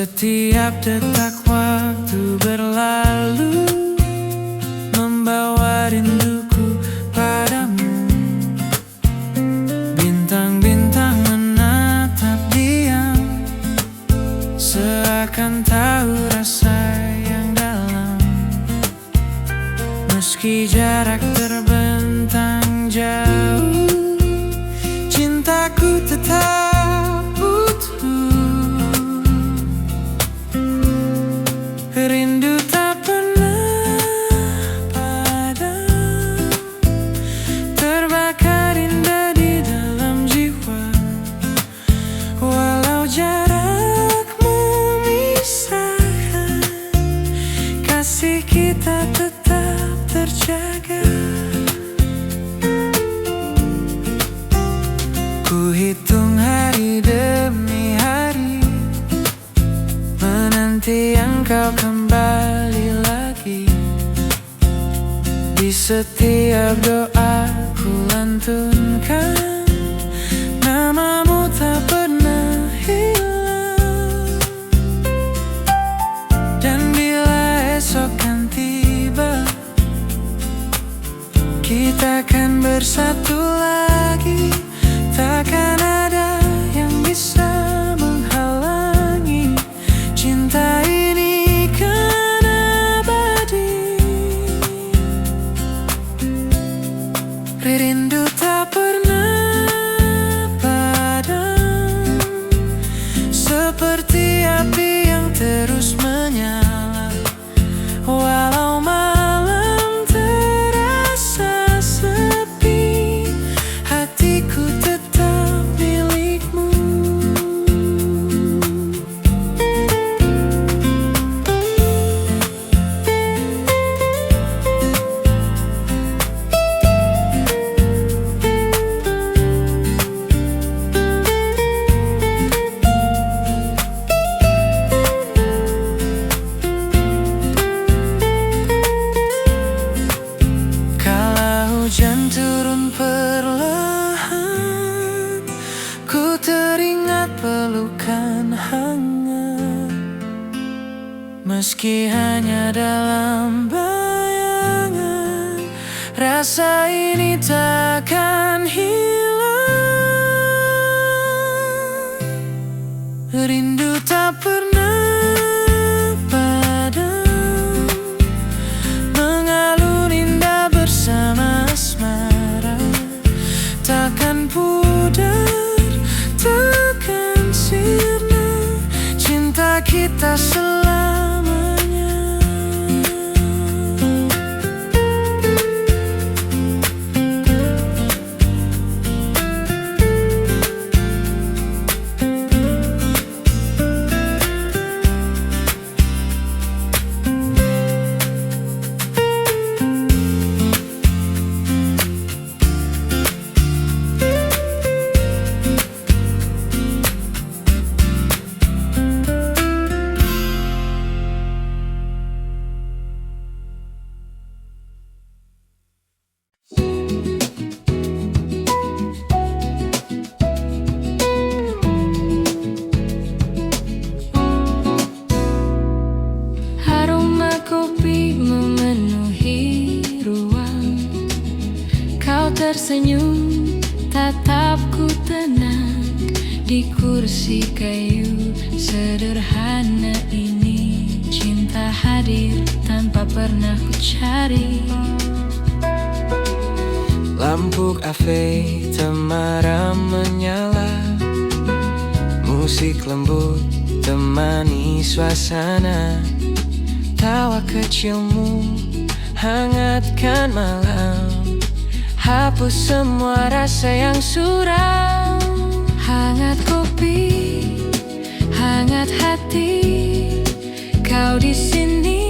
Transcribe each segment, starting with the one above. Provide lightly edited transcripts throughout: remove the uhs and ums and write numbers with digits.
Setiap detak waktu berlalu membawa rinduku padamu. Bintang-bintang menatap diam, seakan tahu rasa yang dalam. Meski jarak terbentang jauh, cintaku tetap utuh. Rindu tak pernah padam, terbakar indah di dalam jiwa. Walau jarak memisahkan, kasih kita tetap terjaga. Ku hitung hari demi hari, menanti engkau kembali lagi. Di setiap doa ku lantunkan, namamu tak pernah hilang. Dan bila esok kan tiba, kita akan bersatu lagi. Takkan ada yang bisa menghalangi cinta ini kan abadi. Rindu tak pernah padam, seperti api yang terus menyala. Walau malam terasa sepi, hatiku tetap milikmu. Hujan turun perlahan, ku teringat pelukan hangat. Meski hanya dalam bayangan, rasa ini takkan hilang. Rindu tak pernah padam, mengalun indah bersama asmara. Takkan pudar, takkan sirna, cinta kita selamanya. Tersenyum, tatapku tenang di kursi kayu sederhana ini. Cinta hadir tanpa pernah ku cari. Lampu kafe temaram menyala, musik lembut temani suasana. Tawa kecilmu hangatkan malam, hapus semua rasa yang suram. Hangat kopi, hangat hati, kau di sini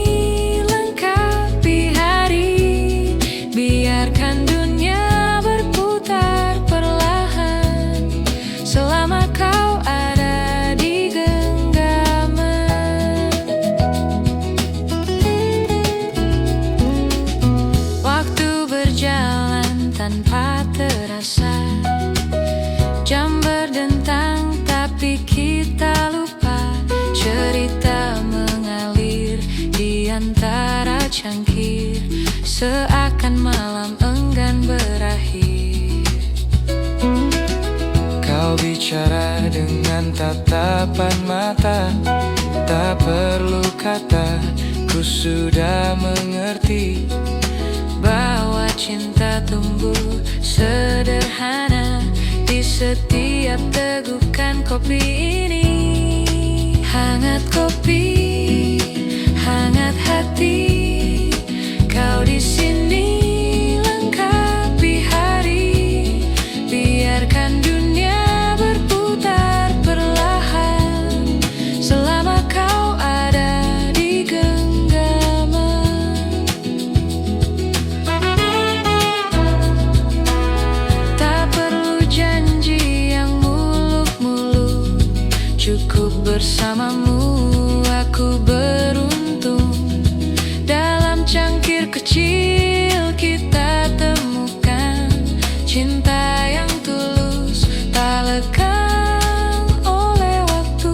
lengkapi hari. Biarkan dunia berputar perlahan, selama kau ada di genggaman. Waktu berjalan tanpa terasa, jam berdentang tapi kita lupa cerita antara cangkir, seakan malam enggan berakhir. Kau bicara dengan tatapan mata, tak perlu kata, ku sudah mengerti bahwa cinta tumbuh sederhana di setiap tegukan kopi ini. Hangat kopi, hangat hati, kau di sini lengkapi hari. Biarkan dunia berputar perlahan selama kau ada di genggaman. Tak perlu janji yang muluk-muluk, cukup bersamamu aku beruntung. Dalam cangkir kecil kita temukan cinta yang tulus, tak lekang oleh waktu.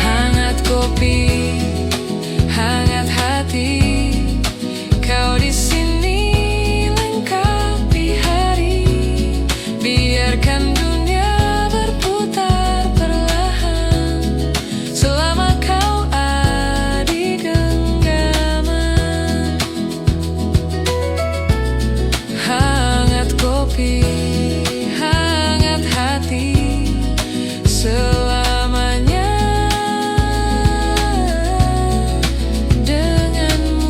Hangat kopi, hangat hati, kau di sini lengkapi hari. Biarkan dunia berputar perlahan selama kau ada di genggaman. Hangat kopi, hangat hati, selamanya denganmu.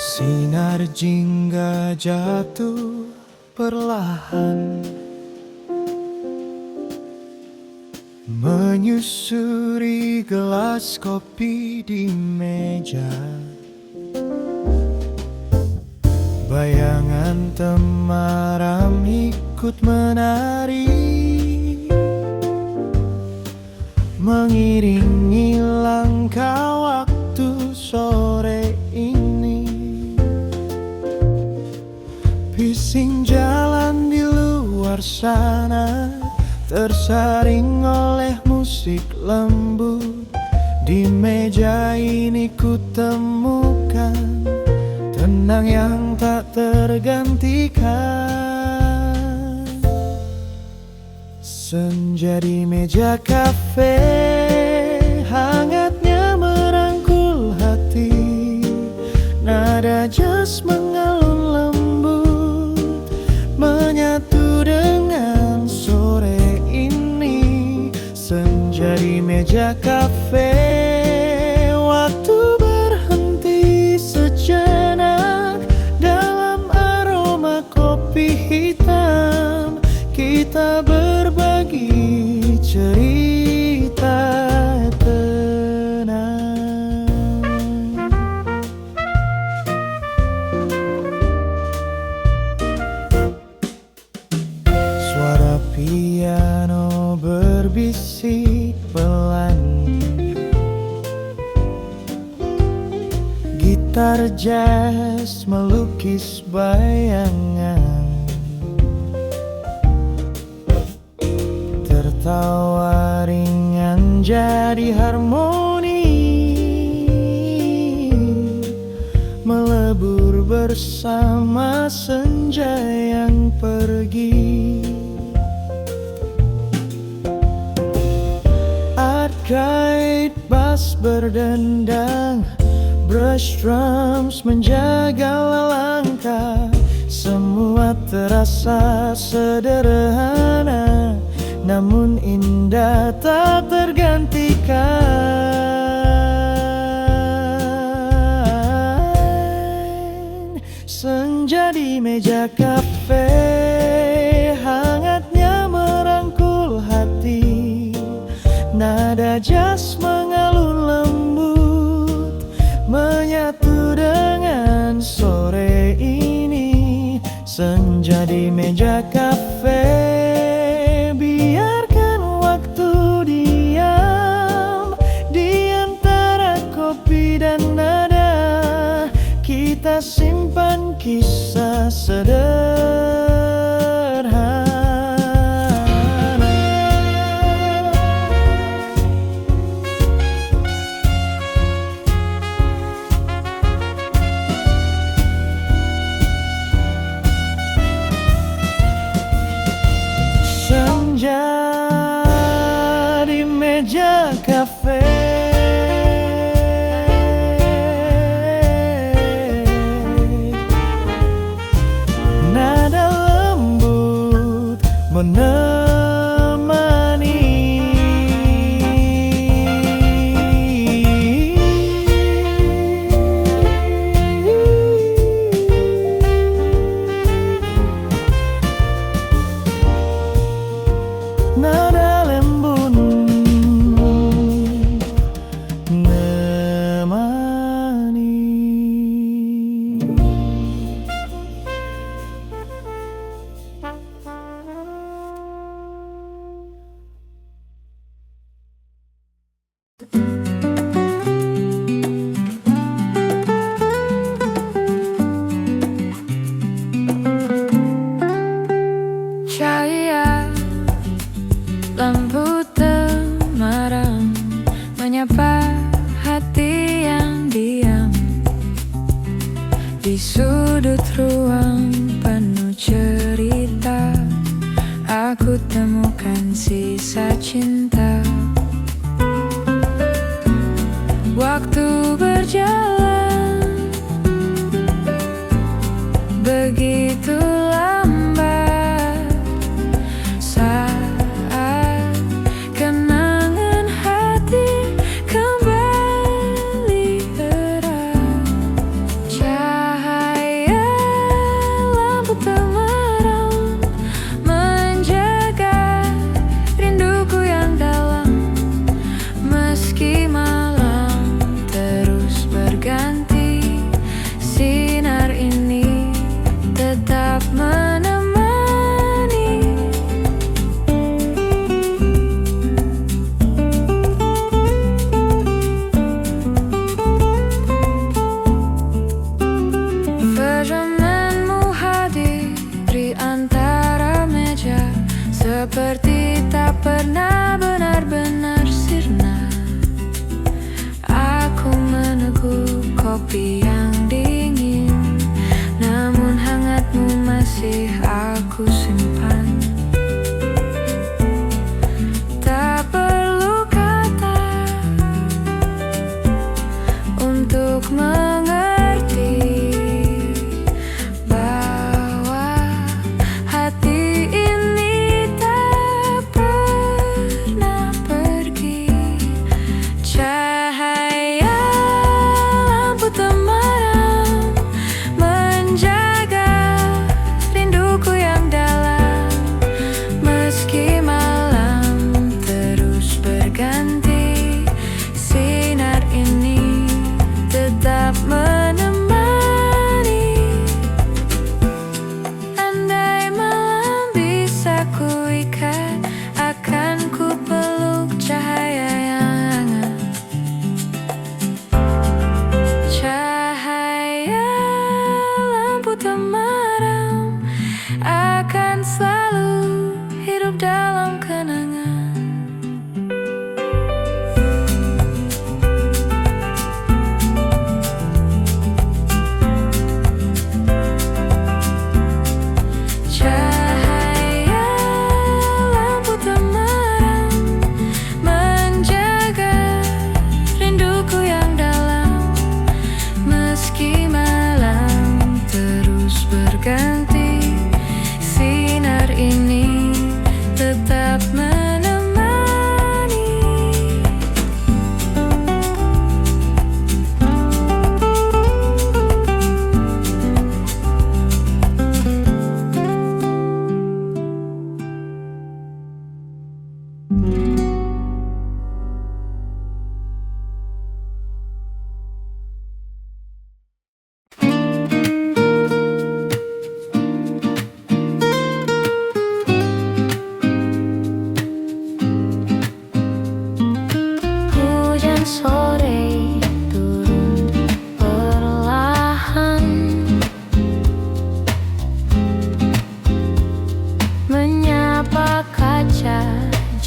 Sinar jingga jatuh perlahan, menyusuri gelas kopi di meja. Bayangan temaram ikut menari, mengiringi langkah waktu sore ini. Bising jalan di luar sana tersaring oleh musik lembut. Di meja ini ku temukan tenang yang tak tergantikan. Senja di meja kafe, hangatnya merangkul hati. Nada jazz mengalun lembut, menyatu dengan sore ini. Senja di meja kafe, waktu berhenti sejenak dalam aroma kopi hitam. Kita berbagi cerita tenang. Suara piano berbisik pelan, gitar jazz melukis bayangan. Tertawa ringan jadi harmoni, melebur bersama senja yang pergi. Art guide bass berdendang, brush drums menjaga langkah. Semua terasa sederhana, namun indah tak tergantikan. Senja di meja kafe, hangatnya merangkul hati. Nada jazz mengalun lembut, menyatu dengan sore ini. Senja di meja kafe, biarkan waktu diam di antara kopi dan nada. Kita simpan kisah sederhana. Senja di meja kafe, nada lembut menemani. Nada lembut menemani. Cahaya lampu temaram menyapa hati yang diam. Di sudut ruang penuh cerita, aku temukan sisa cinta. Waktu berjalan begitu lambat, saat kenangan hati kembali erat. Cahaya lampu temaram menjaga rinduku yang dalam. Meski malam terus berganti, sinar ini tetap menemani. Firmanmu hadir di antara meja, seperti tak pernah benar-benar sirna. Aku meneguk kopi yang dingin, namun hangatmu masih aku simpan. Tak perlu kata untuk mengerti bahwa hati ini tak pernah pergi. Cahaya lampu temaram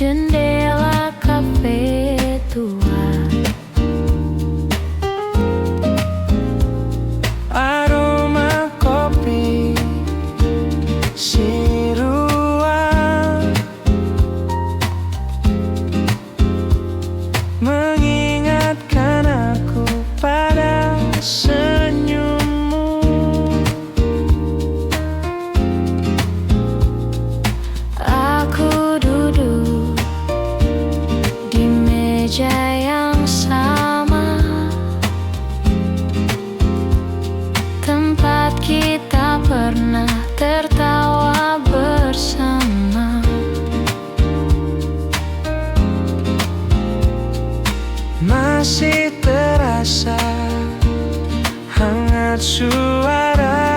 jendela kafe tua. Aroma kopi siruan mengingatkan aku pada senyummu. Aku duduk di meja yang sama, tempat kita pernah tertawa bersama. Masih terasa hangat suaramu,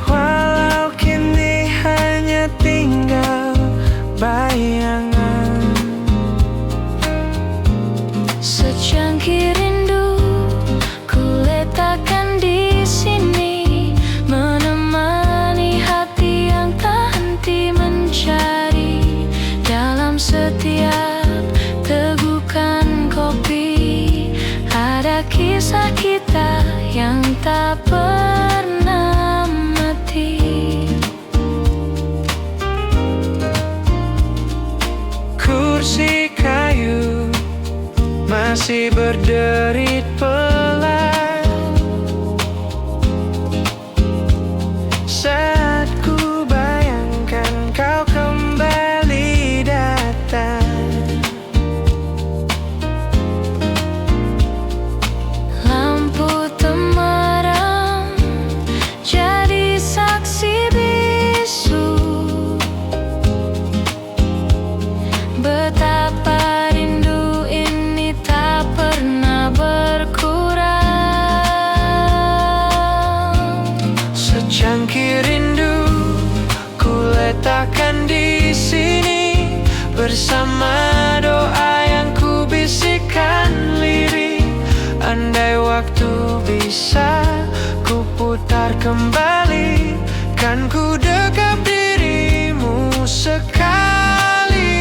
walau kini hanya tinggal bayangan. Secangkir rindu ku letakkan di sini, menemani hati yang tak henti mencari. Dalam setiap tegukan kopi ada kisah kita yang tak pernah mati. Kursi kayu masih berderit pelan saat ku bayangkan kau kembali datang. Lampu temerang jadi saksi bisu, betapa rindu ini tak pernah berkurang. Secangkir rindu ku letakkan di sini, bersama doa yang ku bisikkan lirik. Andai waktu bisa ku putar kembali, kan ku dekap dirimu sekali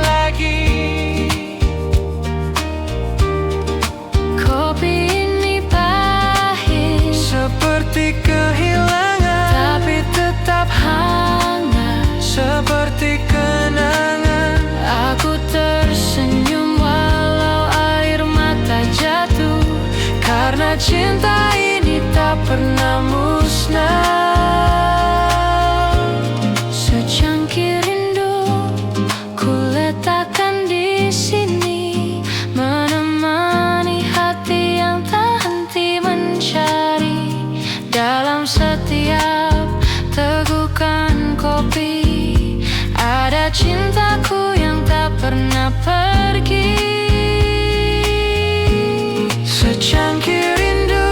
lagi. Kopi ini pahit Seperti kehilangan, tapi tetap hangat. seperti kenangan. Aku tersenyum walau air mata jatuh, karena cinta ini tak pernah musnah. Secangkir rindu ku letakkan di sini, menemani hati yang tak henti mencari. Dalam setiap tegukan kopi ada cintaku yang tak pernah pergi. Secangkir rindu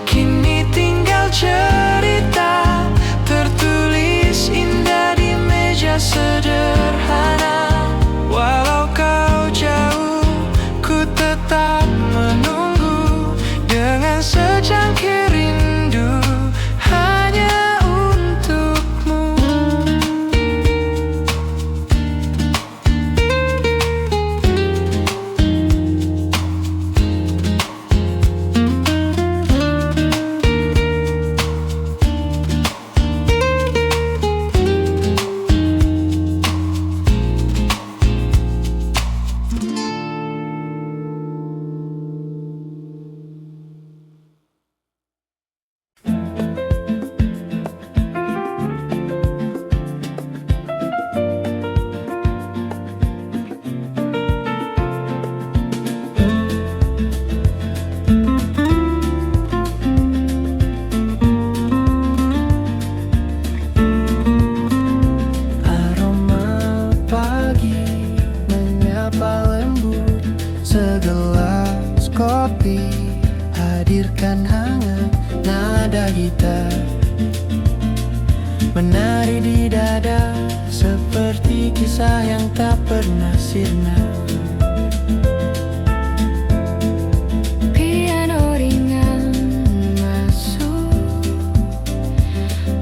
kini tinggal cerita, tertulis indah di meja sederhana. Walau kau jauh, ku tetap menunggu dengan secangkir rindu hanya untukmu. hadirkan hangat nada gitar menari di dada seperti kisah yang tak pernah sirna. Piano ringan masuk,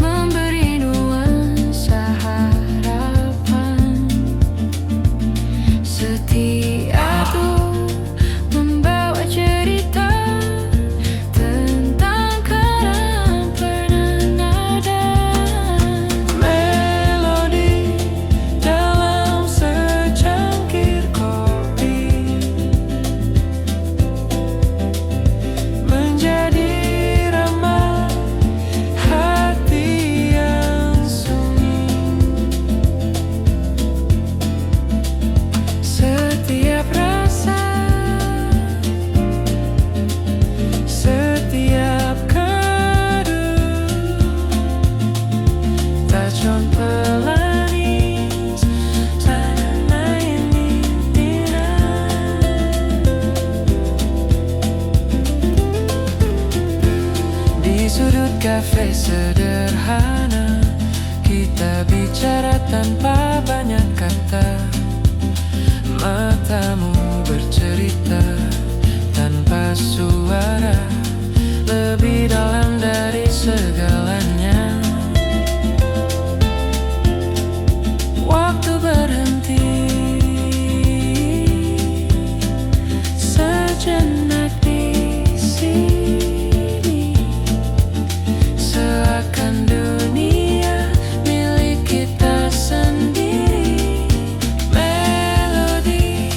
memberi nuansa racun pelanis tanah ini di sudut kafe sederhana, kita bicara tanpa banyak kata. Matamu bercerita tanpa suara, lebih dalam dari segalanya. Waktu berhenti sejenak di sini, seakan dunia milik kita sendiri. Melodi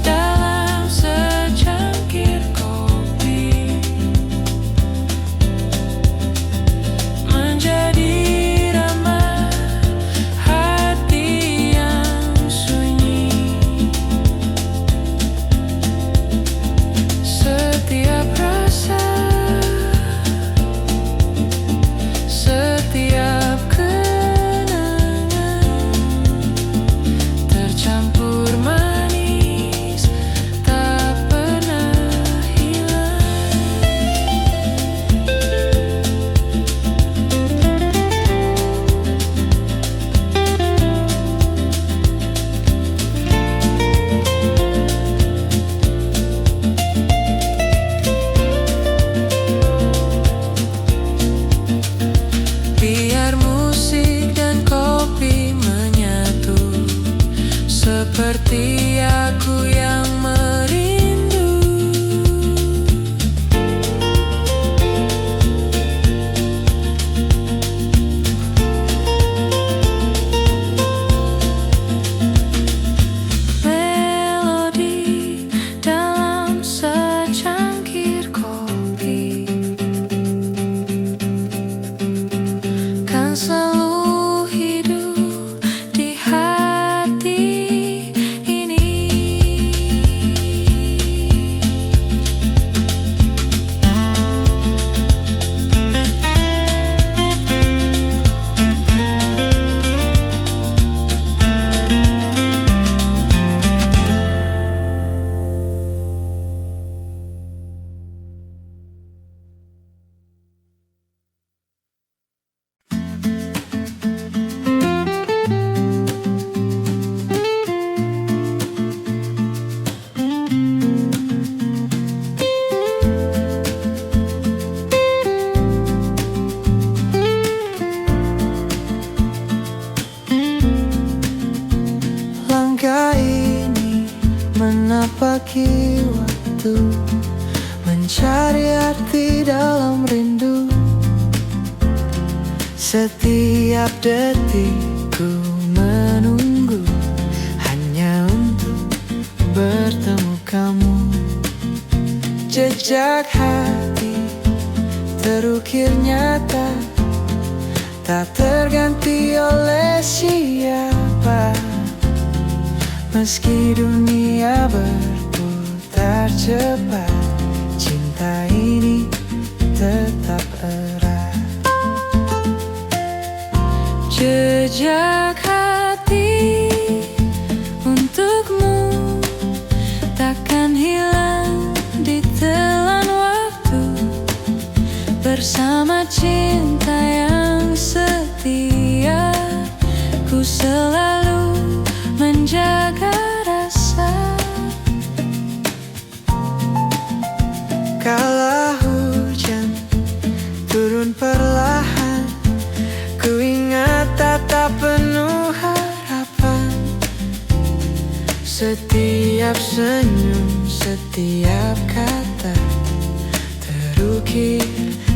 dalam secangkir kopi menjadi ramah hati yang sunyi. Setiap rasa, setiap kenangan tercampur manis, tak pernah hilang. Biar musik dan kopi menyatu, seperti aku yang merindu. Melodi dalam secangkir kopi kan selalu hidup di hati ini. Langkah ini menapaki waktu, mencari arti dalam rindu. Setiap detikku menunggu hanya untuk bertemu kamu. Jejak hati terukir nyata, tak terganti oleh siapa. Meski dunia berputar cepat, cinta ini tetap erat. Jejak hati untukmu takkan hilang ditelan waktu, bersama cinta yang setia. Ku selalu menjaga rasa. Kala hujan turun perlahan, ku ingat tatap penuh harapan. Setiap senyum, setiap kata terukir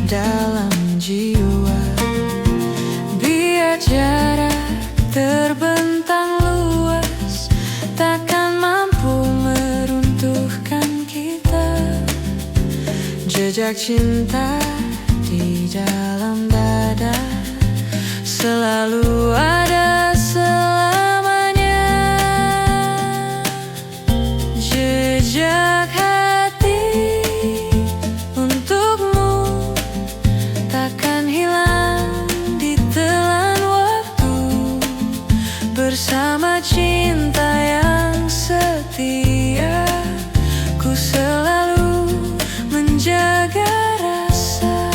dalam jiwa. Biar jarak terbentang luas, takkan mampu meruntuhkan kita. Jejak cinta di dalam dada selalu ada selamanya. Jejak hati untukmu takkan hilang ditelan waktu, bersama cinta yang setia. Ku selalu menjaga rasa.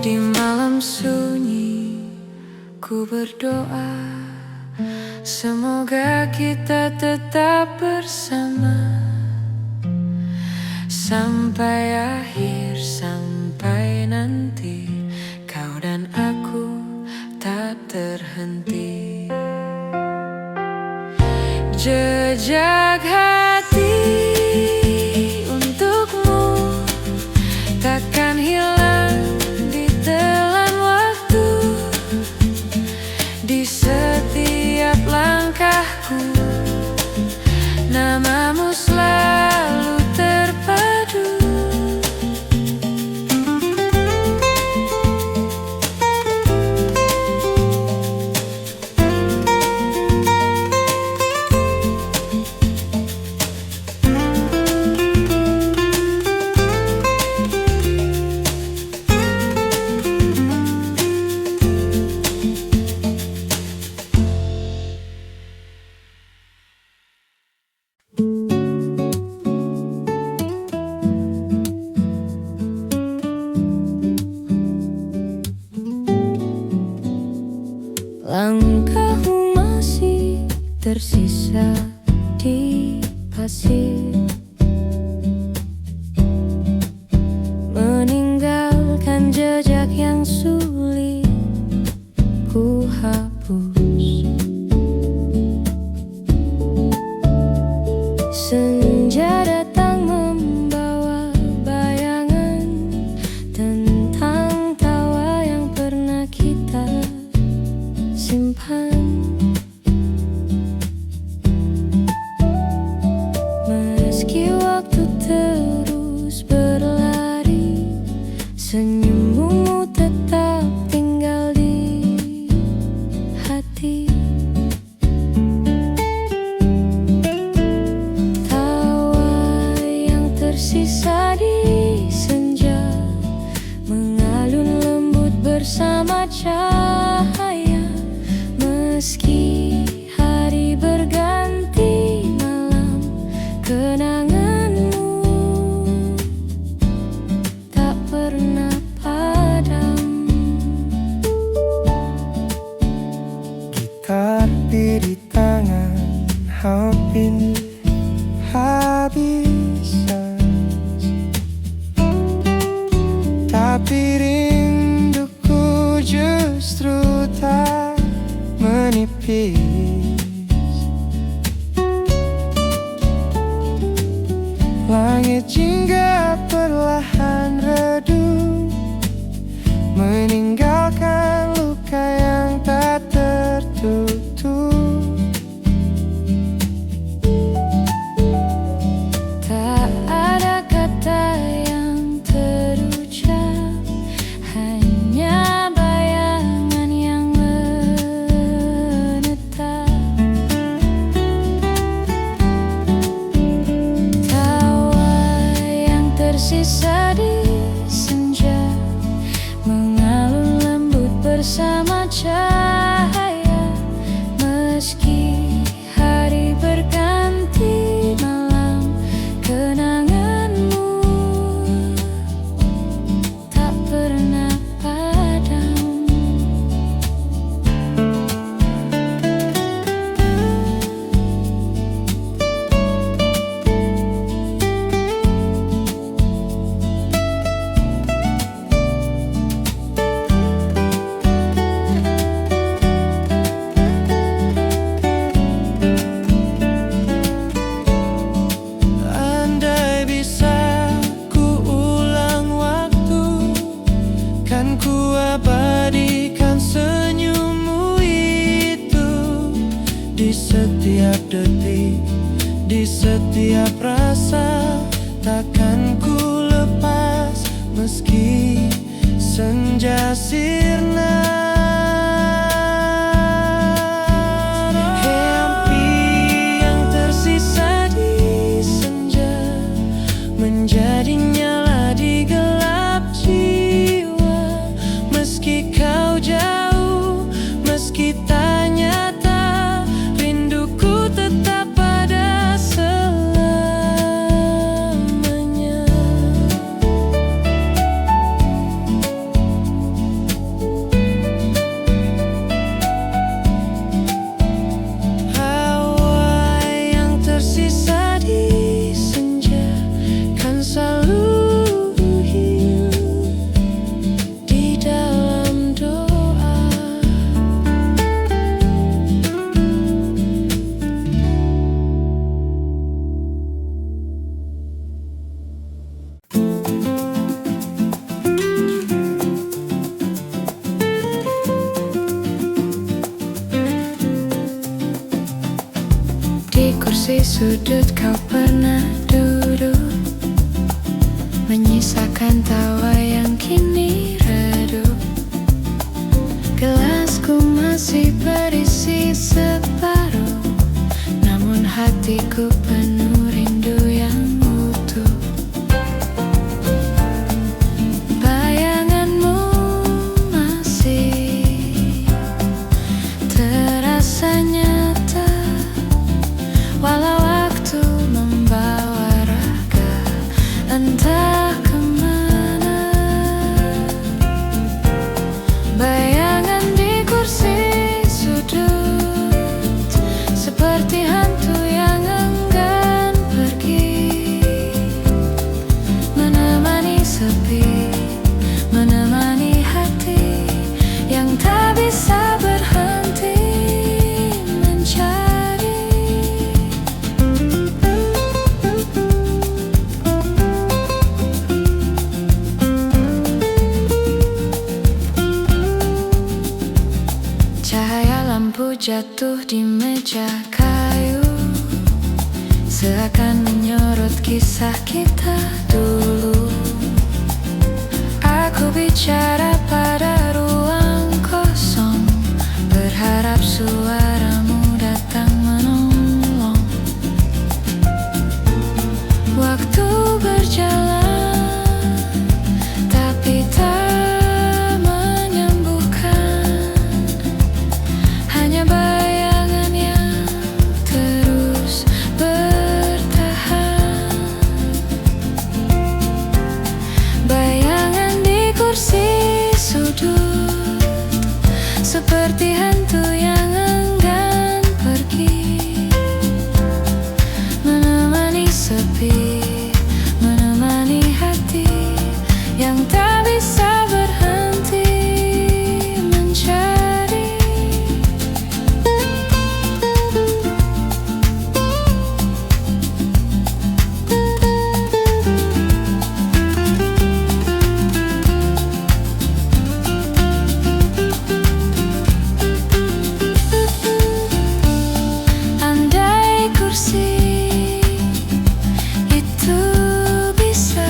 Di malam sunyi ku berdoa, semoga kita tetap bersama sampai akhir, sampai nanti kau dan aku tak terhenti. Jejak hati untukmu takkan hilang di telan waktu. Di setiap langkahku namamu selalu terpadu. Langkahmu masih tersisa di pasir, meninggalkan jejak yang sulit ku hapus. Senja datang membawa bayangan tentang tawa yang pernah kita simpan. Meski waktu terus berlari, senyummu tetap tinggal di hati. Tawa yang tersisa di senja mengalun lembut bersama cahaya. Meski hari berganti malam, kenanganmu tak pernah padam. Gitar di tangan hampir habis, tapi rinduku justru tak menipis. Langit jingga perlahan redup, meninggalkan luka yang tak tertutup. Tak ada kata yang terucap, hanya bayangan yang menetap. Tawa yang tersisa di senja mengalun lembut bersama cahaya. Meski hari berganti malam, kenanganmu tak pernah padam. Andai bisa ku ulang waktu, kan ku abadikan senyummu itu. Di setiap detik, di setiap rasa, takkan ku lepas meski senja sirna. Hei api yang tersisa di senja, menjadi nyala di gelap jiwa. Meski kau jauh, meski tak nyata, rinduku tetap ada selamanya. Hawa yang tersisa di senja kan selalu hidup di dalam doa. Di kursi sudut kau pernah duduk, menyisakan tawa yang kini redup. Gelasku masih berisi separuh, namun hatiku penuh rindu yang utuh. Bayanganmu masih terasa nyata, walau waktu membawa raga entah kemana. Bayangan di kursi sudut seperti hantu yang enggan pergi, menemani sepi, menemani hati yang tak bisa berhenti mencari. Cahaya lampu jatuh di meja kayu, seakan menyorot kisah kita dulu. Aku bicara pada ruang kosong, berharap suaramu datang menolong. Waktu berjalan, tapi tak menyembuhkan, hanya bayangan yang terus bertahan. Bayangan di kursi sudut seperti hantu yang enggan pergi, menemani sepi, menemani hati yang tak bisa berhenti mencari. Andai kursi itu bisa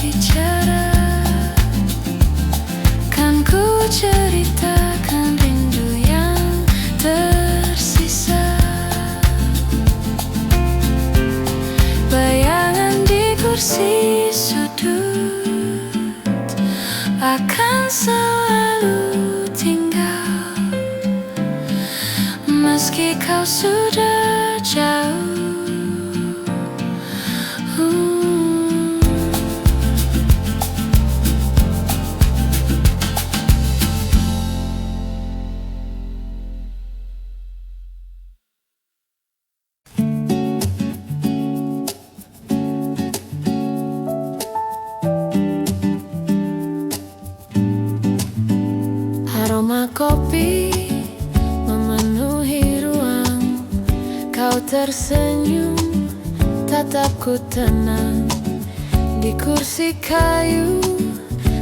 bicara, kan ku ceritakan rindu yang tersisa. Bayangan di kursi sudut akan selalu tinggal, meski kau sudah jauh. Aroma kopi memenuhi ruang, kau tersenyum, tatapku tenang. Di kursi kayu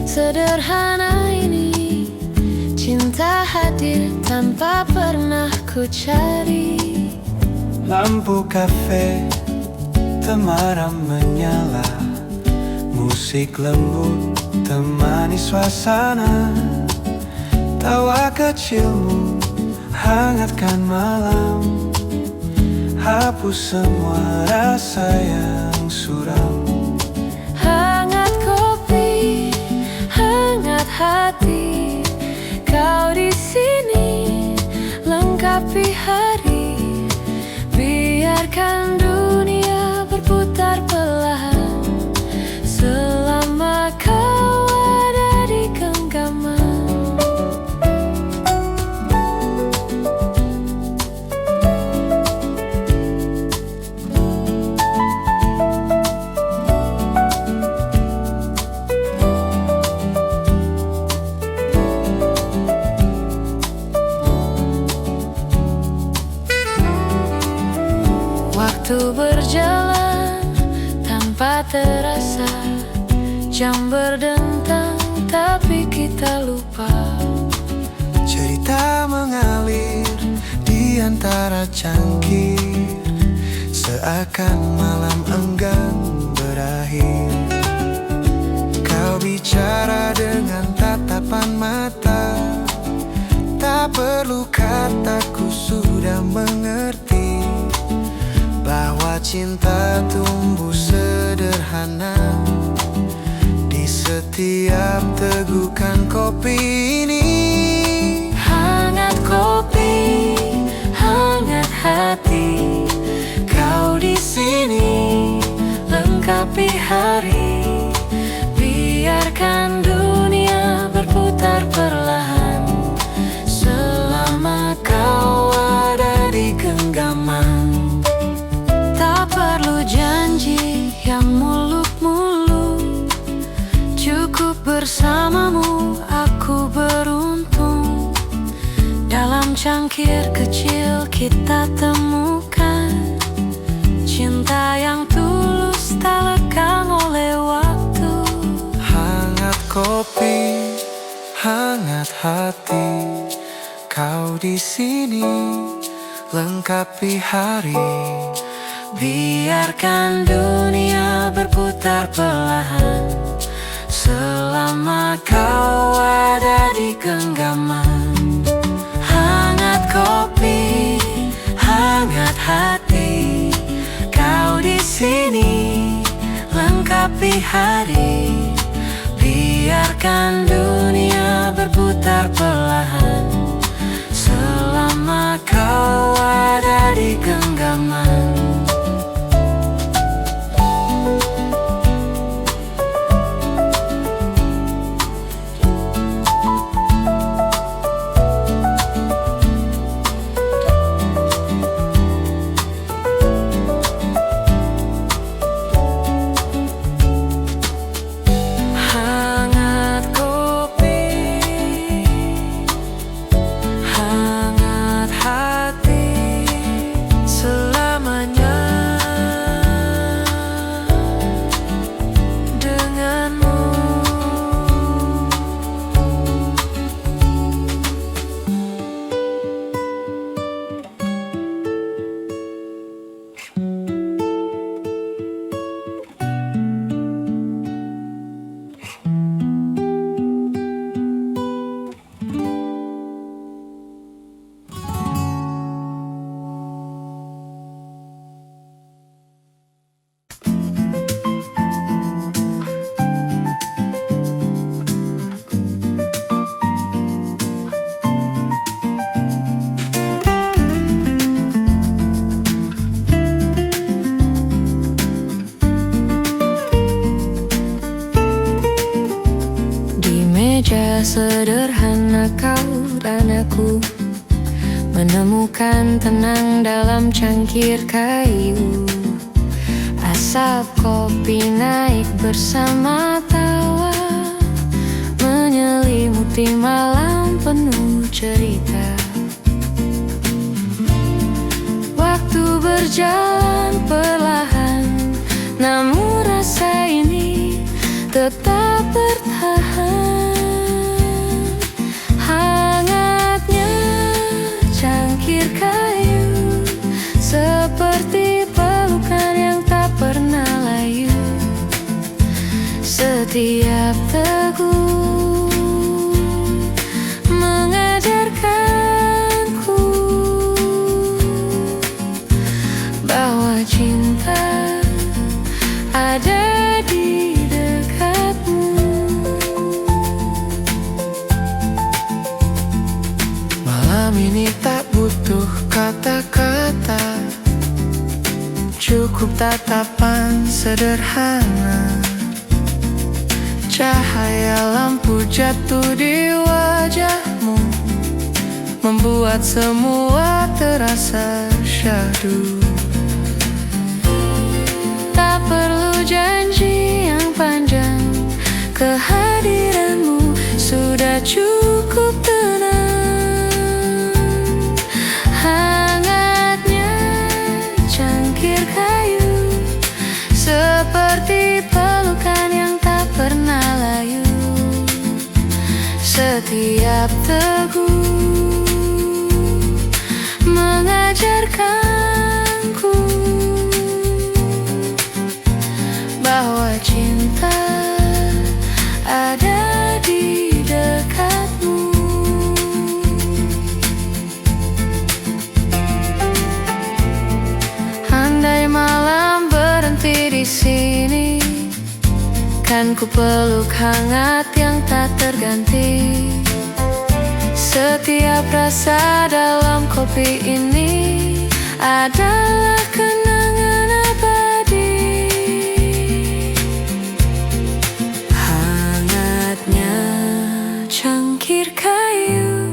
sederhana ini, cinta hadir tanpa pernah ku cari. Lampu kafe temaram menyala, Musik lembut temani suasana, tawa kecilmu hangatkan malam, hapus semua rasa yang suram. Hangat kopi, hangat hati, kau di sini lengkapi hari. Biarkan dunia berputar perlahan selama kau ada di genggaman. Waktu berjalan tanpa terasa, jam berdentang tapi kita lupa. Cerita mengalir di antara cangkir, seakan malam enggan berakhir. Kau bicara dengan tatapan mata, tak perlu kataku sudah mengerti bahwa cinta tumbuh sederhana di setiap tegukan kopi ini. Hangat kopi, hangat hati, kau di sini lengkapi hari. Biarkan dunia berputar perlahan selama kau ada di genggaman. Tak perlu janji yang muluk-muluk, cukup bersamamu aku beruntung. Dalam cangkir kecil kita temukan cinta yang tulus tak lekang oleh waktu. Hangat kopi, hangat hati, kau di sini lengkapi hari. Biarkan dunia berputar perlahan selama kau ada di genggaman. Hangat kopi, hangat hati, kau di sini lengkapi hari. Biarkan dunia berputar perlahan selama kau ada di genggaman. Sederhana kau dan aku menemukan tenang dalam cangkir kayu. Asap kopi naik bersama tawa, menyelimuti malam penuh cerita. Waktu berjalan perlahan, namun rasa ini tetap bertahan. Hangatnya cangkir kayu seperti pelukan yang tak pernah layu. bahwa cinta ada di dekatmu. Malam ini tak butuh kata-kata, cukup tatapan sederhana. Cahaya lampu jatuh di wajahmu, membuat semua terasa syahdu. Tak perlu janji yang panjang, kehadiranmu sudah cukup tenang. Hangatnya cangkir kayu, seperti pelukan yang tak pernah layu. Setiap teguh mengajarkanku bahwa cinta ada di dekatmu. Andai malam berhenti di sini, kan ku peluk hangat yang tak terganti. Setiap rasa dalam kopi ini adalah kenangan abadi. Hangatnya cangkir kayu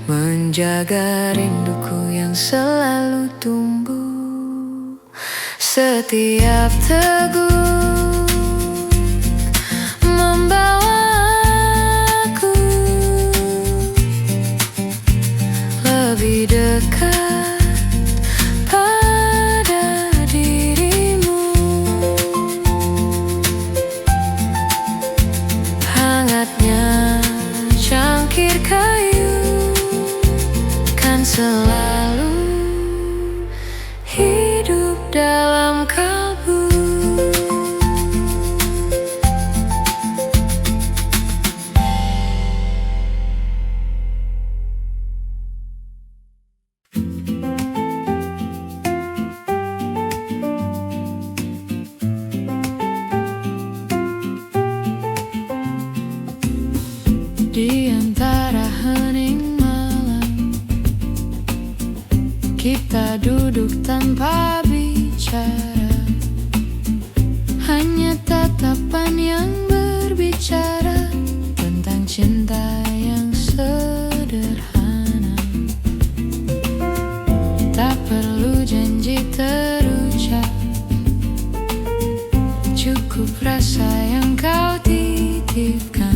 menjaga rinduku yang selalu tumbuh. Setiap teguh membawa aku lebih dekat pada dirimu. Hangatnya cangkir kayu kan selalu hidup dalam kalbu. Di antara hening malam, kita duduk tanpa bicara, hanya tatapan yang berbicara tentang cinta yang sederhana. Tak perlu janji terucap, cukup rasa yang kau titipkan.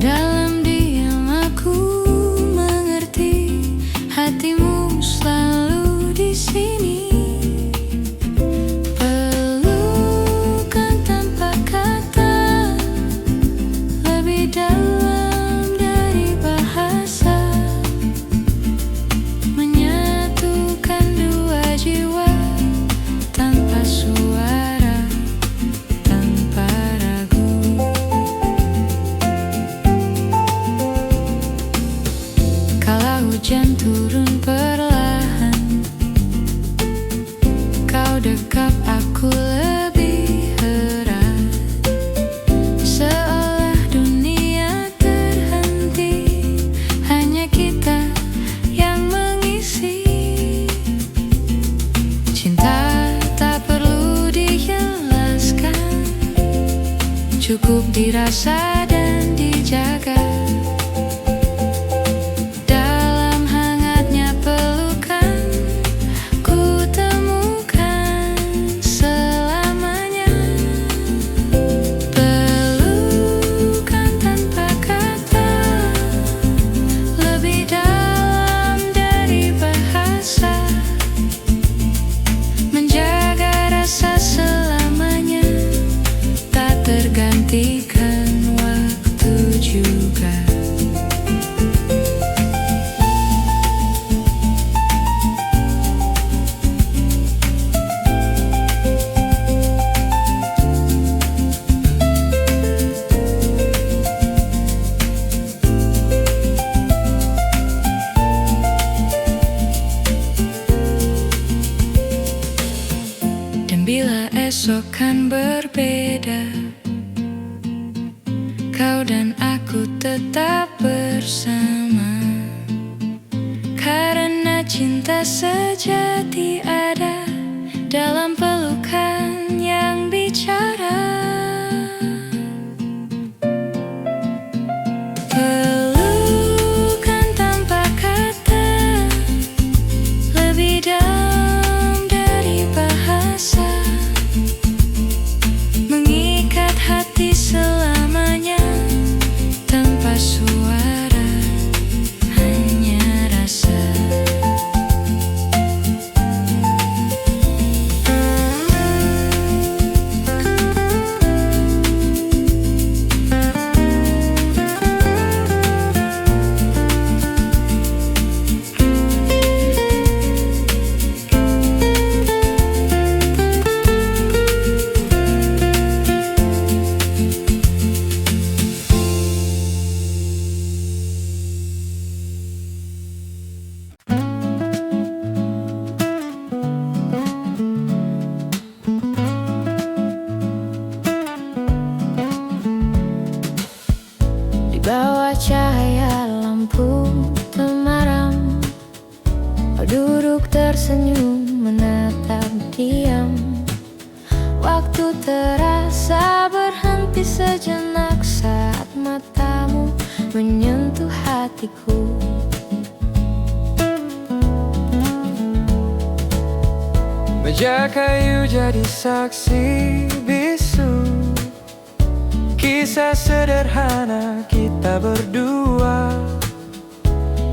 Dalam diam aku mengerti, hatimu selalu di sini. Pelukan tanpa kata, lebih dalam dari bahasa, menyatukan dua jiwa tanpa suara, tanpa ragu. Kala hujan turun perlahan, kau dekap aku lebih erat, seolah dunia terhenti, hanya kita yang mengisi. Cinta tak perlu dijelaskan, cukup dirasa dan dijaga. Tergantikan Bila esok kan berbeda, kau dan aku tetap bersama. Karena cinta sejati ada dalam pelukan yang bicara. Pelukan tanpa kata, lebih dalam dari bahasa, mengikat hati selamanya tanpa suara, hanya rasa. Bawah cahaya lampu temaram, kau duduk tersenyum menatap diam. Waktu terasa berhenti sejenak saat matamu menyentuh hatiku. Meja kayu jadi saksi bisu kisah sederhana kita berdua.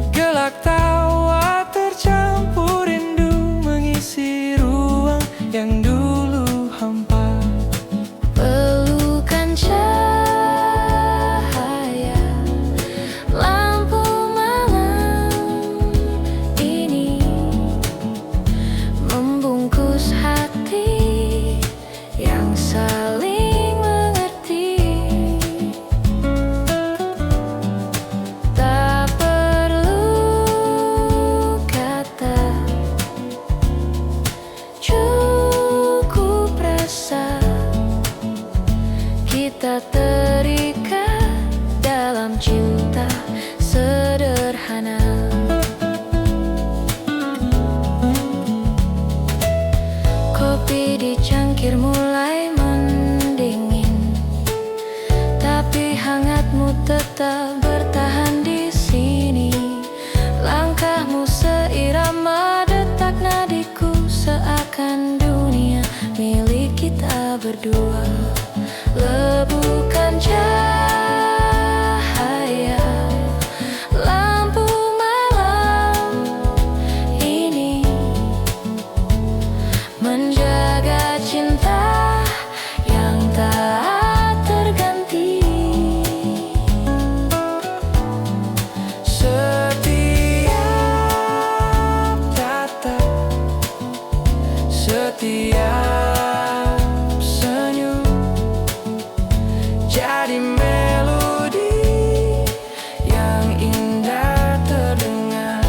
Gelak tawa tercampur rindu mengisi ruang yang dulu hampa. Pelukan cahaya lampu malam ini membungkus hati yang saling mengerti. Tak perlu kata, cukup rasa, kita terikat dalam cinta sederhana. Kopi di cangkir mulai mendingin, tapi hangatmu tetap bertahan di sini. Langkahmu seirama detak nadiku, seakan dunia milik kita berdua. Lebukan cahaya lampu malam ini menjaga cinta yang tak terganti. Setiap kata, setiap senyum jadi melodi yang indah terdengar.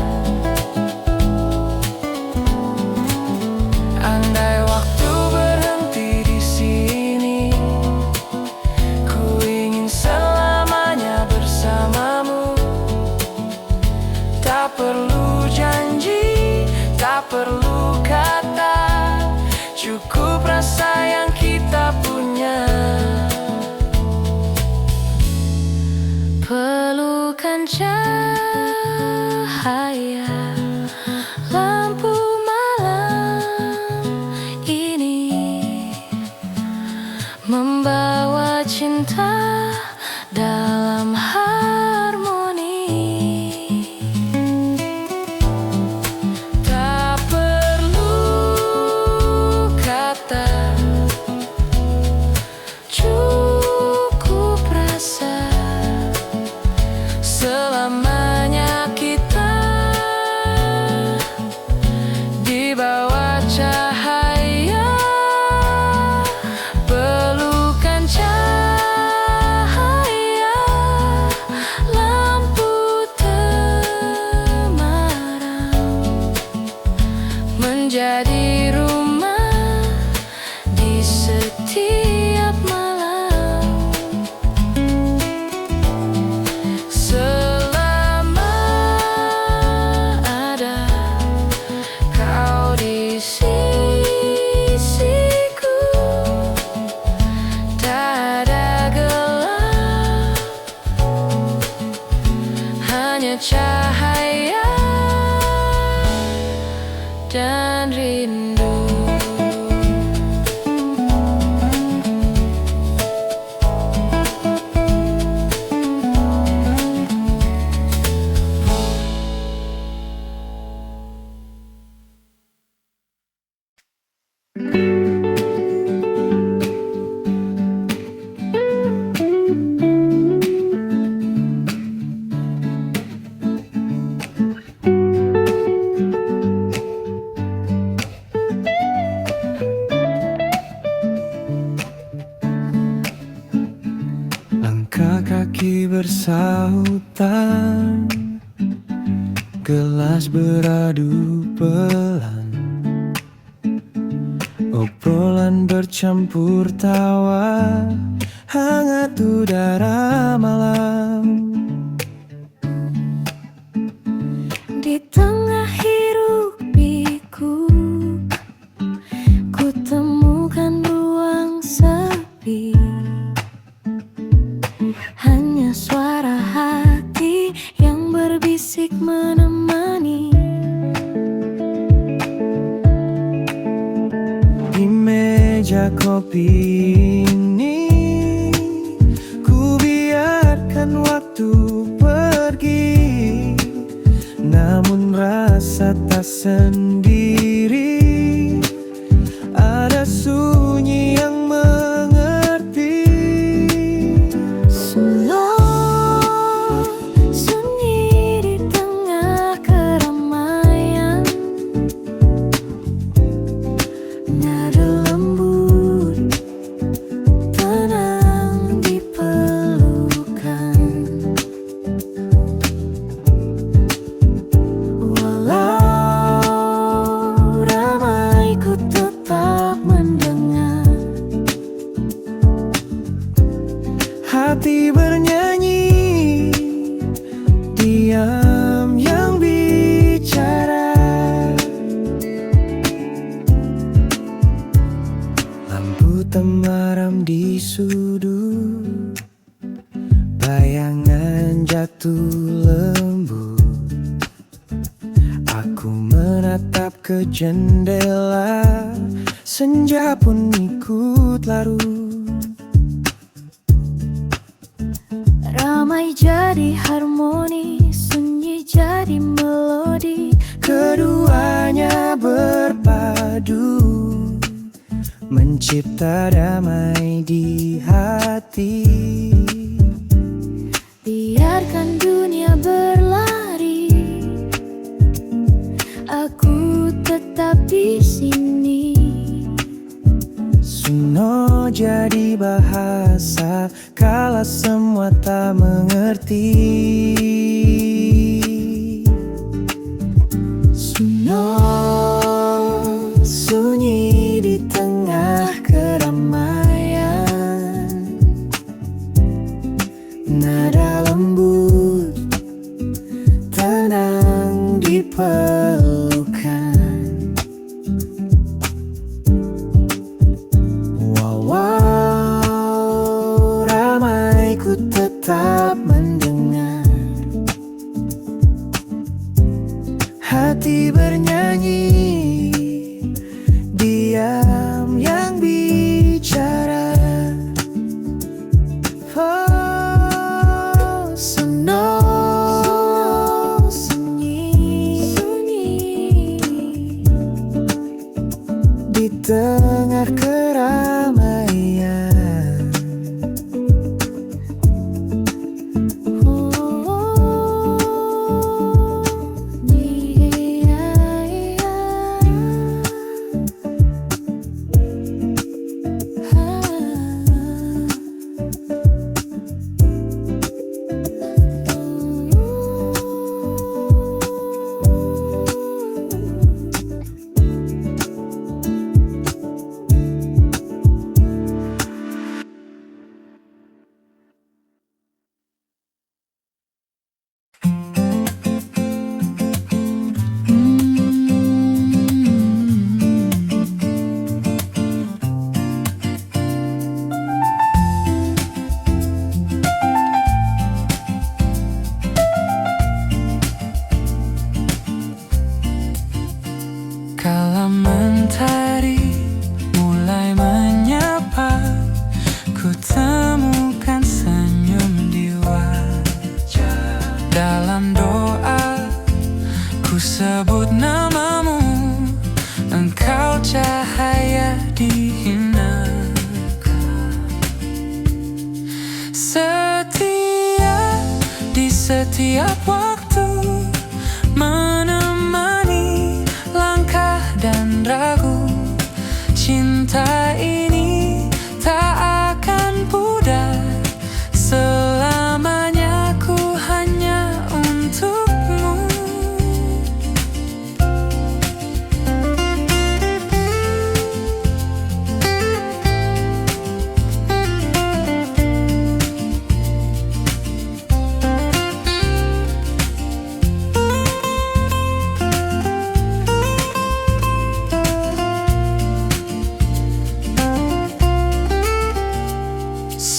Andai waktu berhenti di sini, ku ingin selamanya bersamamu. Tak perlu janji, tak perlu kata, cukup rasa yang kita punya. Pelukan cahaya lampu malam ini membawa cinta dalam harmoni. Tak perlu kata, Cukup rasa, selamanya kita di bawah cahaya. Pelukan cahaya lampu temaram menjadi rumah setiap malam. Selama ada kau di sisiku, tak ada gelap, hanya cahaya dan rindu. Langkah kaki bersahutan, gelas beradu pelan, obrolan bercampur tawa, hangat udara malam. Di tengah hiruk pikuk, ku temukan ruang sepi, hanya suara hati yang berbisik menemani. Di meja kopi ini, ku biarkan waktu pergi, namun rasa tak sendiri. Ada sunyi yang mengerti. Sunyi di tengah keramaian, nada lembut tenang di pelukan. Walau ramai ku tetap mendengar, Hati bernyanyi, diam yang bicara. Lampu temaram di sudut, bayangan jatuh lembut. Aku menatap ke jendela, senja pun ikut larut. ramai jadi harmoni, sunyi jadi melodi. Keduanya berpadu, mencipta damai di hati. Biarkan dunia berlari, aku tetap di sini. Suno jadi bahasa kala semua tak mengerti. Suno sunyi di tengah keramaian, nada lembut tenang di pelukan. Walau ramai ku tetap mendengar, hati bernyanyi, diam yang bicara. Oh, Suno sunyi di tengah keramaian. setiap waktu, menemani langkah dan ragu. Cinta ini tak akan pudar, selamanya ku hanya untukmu.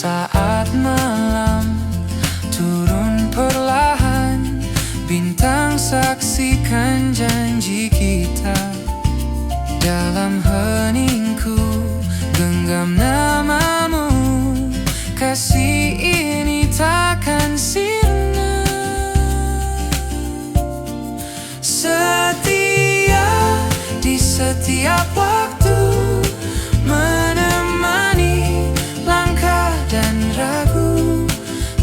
Saat malam turun perlahan, bintang saksikan janji kita. Dalam heningku genggam namamu, kasih ini takkan sirna. Setia di setiap waktu, menemani langkah dan ragu.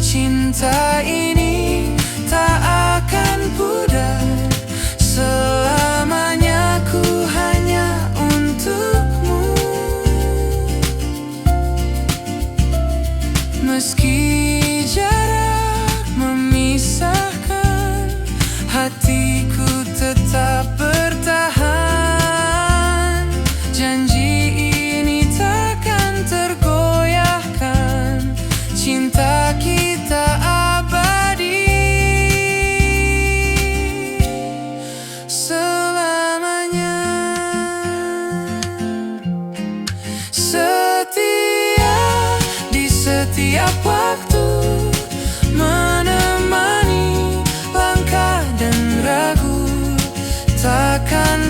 Cinta ini tak akan pudar, selamanya ku hanya untukmu. Meski jarak memisahkan, hatiku tetap bertahan. Janji ini takkan tergoyahkan, cinta kita abadi selamanya. Setia di setiap waktu, menemani langkah dan ragu. Takkan